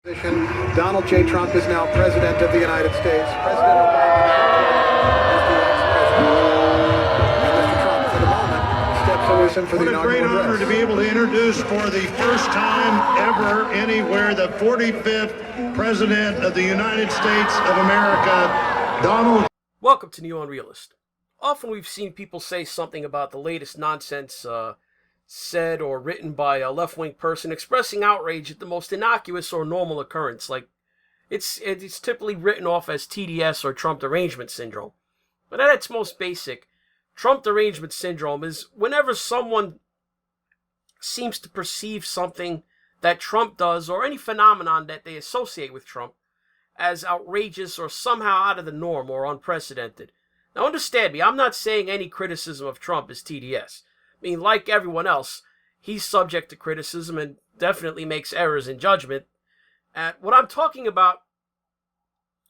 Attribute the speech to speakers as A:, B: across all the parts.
A: Donald J. Trump is now President of the United States. President Obama is the ex-president. And Mr. Trump, for the moment, steps loose in for the inaugural address.
B: What a great honor to be able to introduce for the first time ever anywhere the 45th President of the United States of America, Donald.
C: Welcome to NeoUnrealist. Often we've seen people say something about the latest nonsense said or written by a left-wing person expressing outrage at the most innocuous or normal occurrence, like it's typically written off as TDS or Trump derangement syndrome. But at its most basic, Trump derangement syndrome is whenever someone seems to perceive something that Trump does or any phenomenon that they associate with Trump as outrageous or somehow out of the norm or unprecedented. Now understand me, I'm not saying any criticism of Trump is TDS. I mean, like everyone else, he's subject to criticism and definitely makes errors in judgment. And what I'm talking about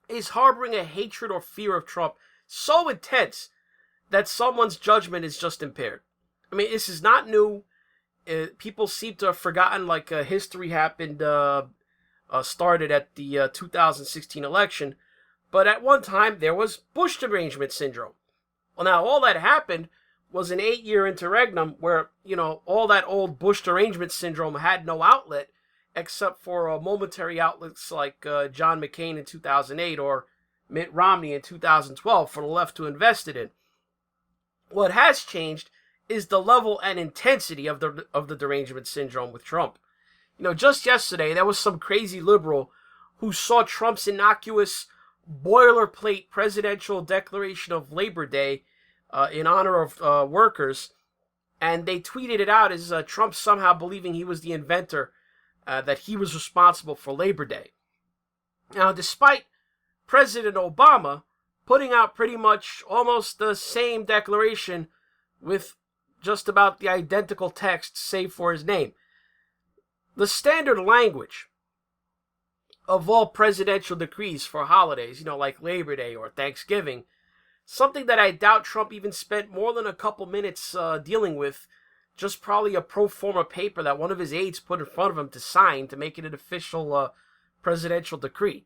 C: is harboring a hatred or fear of Trump so intense that someone's judgment is just impaired. I mean, this is not new. People seem to have forgotten, like history happened, started at the 2016 election. But at one time, there was Bush derangement syndrome. Well, now, all that happened was an 8-year interregnum where, all that old Bush derangement syndrome had no outlet except for momentary outlets like John McCain in 2008 or Mitt Romney in 2012 for the left to invest it in. What has changed is the level and intensity of the derangement syndrome with Trump. Just yesterday, there was some crazy liberal who saw Trump's innocuous boilerplate presidential declaration of Labor Day in honor of workers, and they tweeted it out as Trump somehow believing he was the inventor, that he was responsible for Labor Day. Now, despite President Obama putting out pretty much almost the same declaration with just about the identical text, save for his name, the standard language of all presidential decrees for holidays, like Labor Day or Thanksgiving, something that I doubt Trump even spent more than a couple minutes dealing with, just probably a pro forma paper that one of his aides put in front of him to sign to make it an official presidential decree.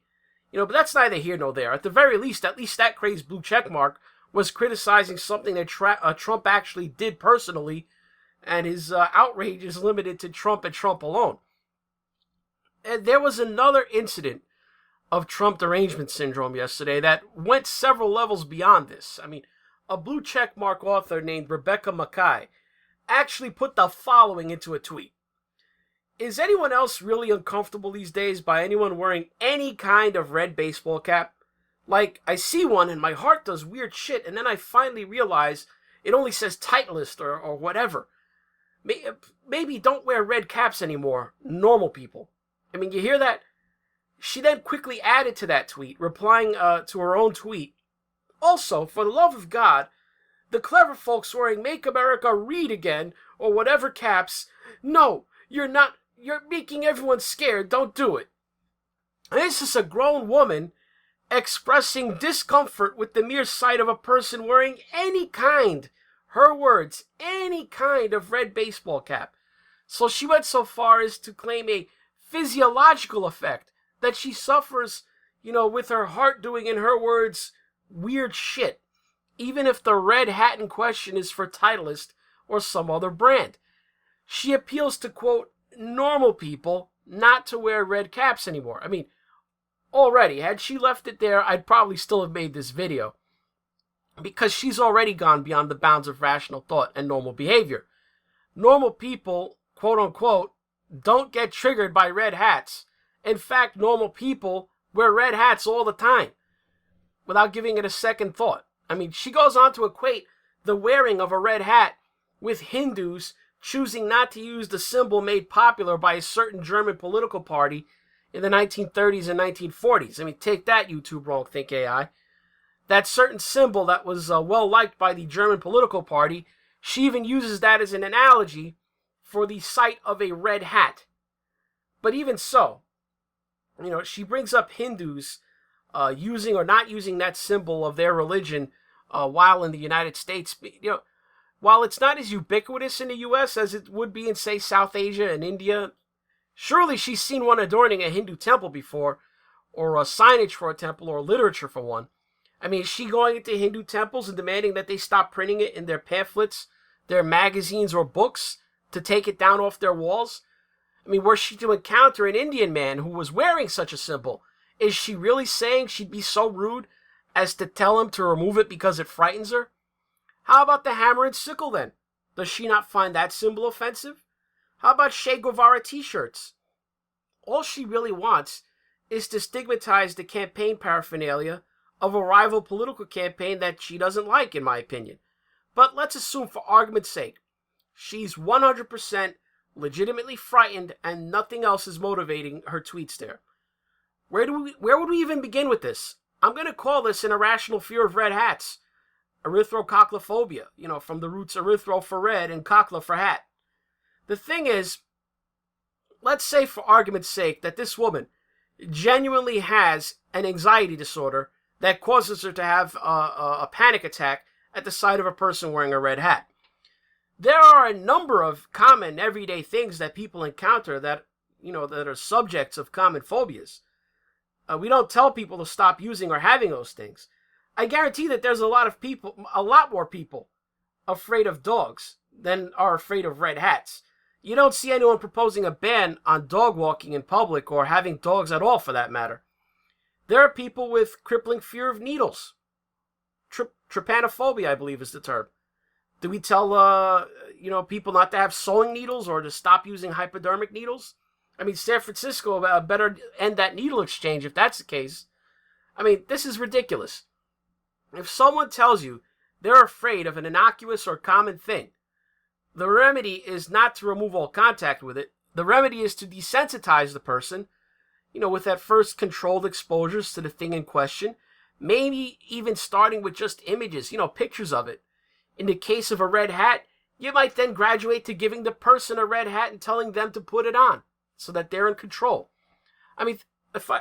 C: But that's neither here nor there. At the very least, that crazed blue checkmark was criticizing something that Trump actually did personally, and his outrage is limited to Trump and Trump alone. And there was another incident of Trump derangement syndrome yesterday that went several levels beyond this. I mean, a blue checkmark author named Rebecca Makkai actually put the following into a tweet. Is anyone else really uncomfortable these days by anyone wearing any kind of red baseball cap? Like, I see one and my heart does weird shit, and then I finally realize it only says Titleist or whatever. Maybe don't wear red caps anymore, normal people. I mean, you hear that? She then quickly added to that tweet, replying to her own tweet. Also, for the love of God, the clever folks wearing Make America Read Again or whatever caps, no, you're not. You're making everyone scared. Don't do it. And this is a grown woman expressing discomfort with the mere sight of a person wearing any kind, her words, any kind of red baseball cap. So she went so far as to claim a physiological effect that she suffers, with her heart doing, in her words, weird shit, even if the red hat in question is for Titleist or some other brand. She appeals to, quote, normal people not to wear red caps anymore. I mean, already, had she left it there, I'd probably still have made this video, because she's already gone beyond the bounds of rational thought and normal behavior. Normal people, quote unquote, don't get triggered by red hats. In fact, normal people wear red hats all the time without giving it a second thought. I mean, she goes on to equate the wearing of a red hat with Hindus choosing not to use the symbol made popular by a certain German political party in the 1930s and 1940s. I mean, take that, YouTube wrong think AI. That certain symbol that was well liked by the German political party, she even uses that as an analogy for the sight of a red hat. But even so, she brings up Hindus using or not using that symbol of their religion while in the United States. While it's not as ubiquitous in the U.S. as it would be in, say, South Asia and India, Surely she's seen one adorning a Hindu temple before, or a signage for a temple, or literature for one. I mean, is she going into Hindu temples and demanding that they stop printing it in their pamphlets, their magazines, or books to take it down off their walls? I mean, were she to encounter an Indian man who was wearing such a symbol, is she really saying she'd be so rude as to tell him to remove it because it frightens her? How about the hammer and sickle then? Does she not find that symbol offensive? How about Che Guevara t-shirts? All she really wants is to stigmatize the campaign paraphernalia of a rival political campaign that she doesn't like, in my opinion. But let's assume, for argument's sake, she's 100% legitimately frightened and nothing else is motivating her tweets there. Where would we even begin with this? I'm going to call this an irrational fear of red hats. Erythrococklaphobia, from the roots erythro for red and cockla for hat. The thing is, let's say for argument's sake that this woman genuinely has an anxiety disorder that causes her to have a panic attack at the sight of a person wearing a red hat. There are a number of common everyday things that people encounter that are subjects of common phobias. We don't tell people to stop using or having those things. I guarantee that there's a lot more people afraid of dogs than are afraid of red hats. You don't see anyone proposing a ban on dog walking in public or having dogs at all, for that matter. There are people with crippling fear of needles. Trypanophobia, I believe, is the term. Do we tell people not to have sewing needles or to stop using hypodermic needles? I mean, San Francisco better end that needle exchange if that's the case. I mean, this is ridiculous. If someone tells you they're afraid of an innocuous or common thing, the remedy is not to remove all contact with it. The remedy is to desensitize the person, with that first controlled exposures to the thing in question, maybe even starting with just images, pictures of it. In the case of a red hat, you might then graduate to giving the person a red hat and telling them to put it on so that they're in control. I mean,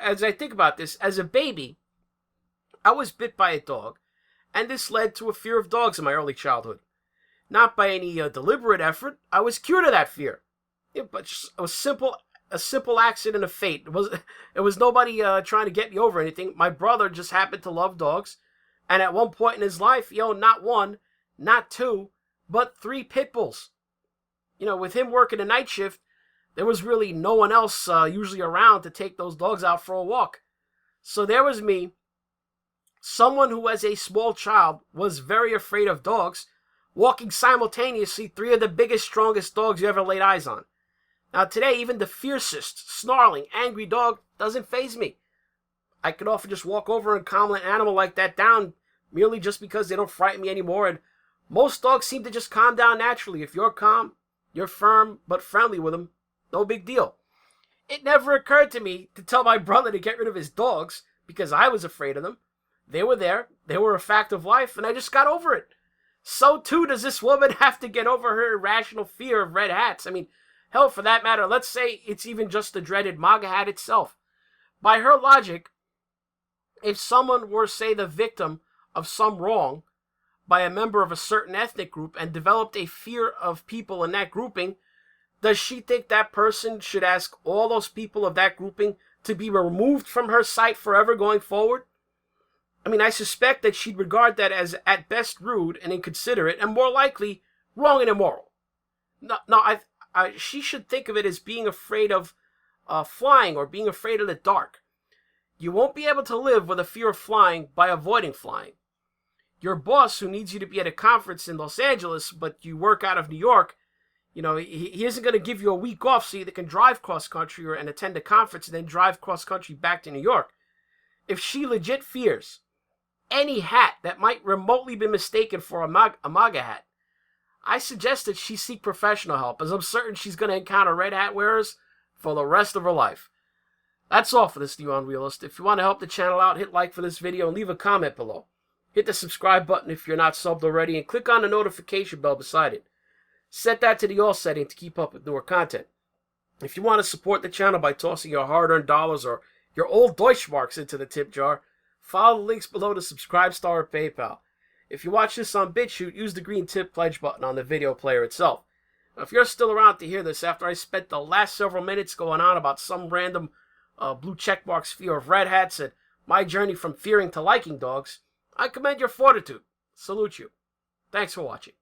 C: as I think about this, as a baby, I was bit by a dog, and this led to a fear of dogs in my early childhood. Not by any deliberate effort. I was cured of that fear. But just a simple accident of fate. It was nobody trying to get me over anything. My brother just happened to love dogs, and at one point in his life, not one, not two, but 3 pit bulls. With him working a night shift, there was really no one else usually around to take those dogs out for a walk. So there was me, someone who as a small child was very afraid of dogs, walking simultaneously 3 of the biggest, strongest dogs you ever laid eyes on. Now today, even the fiercest, snarling, angry dog doesn't faze me. I could often just walk over and calm an animal like that down, merely just because they don't frighten me anymore, and most dogs seem to just calm down naturally. If you're calm, you're firm, but friendly with them, no big deal. It never occurred to me to tell my brother to get rid of his dogs, because I was afraid of them. They were there, they were a fact of life, and I just got over it. So too does this woman have to get over her irrational fear of red hats. I mean, hell, for that matter, let's say it's even just the dreaded MAGA hat itself. By her logic, if someone were, say, the victim of some wrong by a member of a certain ethnic group and developed a fear of people in that grouping, does she think that person should ask all those people of that grouping to be removed from her sight forever going forward? I mean, I suspect that she'd regard that as at best rude and inconsiderate, and more likely wrong and immoral. She should think of it as being afraid of flying or being afraid of the dark. You won't be able to live with a fear of flying by avoiding flying. Your boss, who needs you to be at a conference in Los Angeles, but you work out of New York, he isn't going to give you a week off so you can drive cross-country and attend a conference and then drive cross-country back to New York. If she legit fears any hat that might remotely be mistaken for a MAGA hat, I suggest that she seek professional help, as I'm certain she's going to encounter red hat wearers for the rest of her life. That's all for this NeoUnrealist. If you want to help the channel out, hit like for this video and leave a comment below. Hit the subscribe button if you're not subbed already, and click on the notification bell beside it. Set that to the all setting to keep up with newer content. If you want to support the channel by tossing your hard-earned dollars or your old Deutschmarks into the tip jar, follow the links below to Subscribe Star or PayPal. If you watch this on BitChute, use the green tip pledge button on the video player itself. Now, if you're still around to hear this after I spent the last several minutes going on about some random blue checkmark's fear of red hats and my journey from fearing to liking dogs, I commend your fortitude. Salute you. Thanks for watching.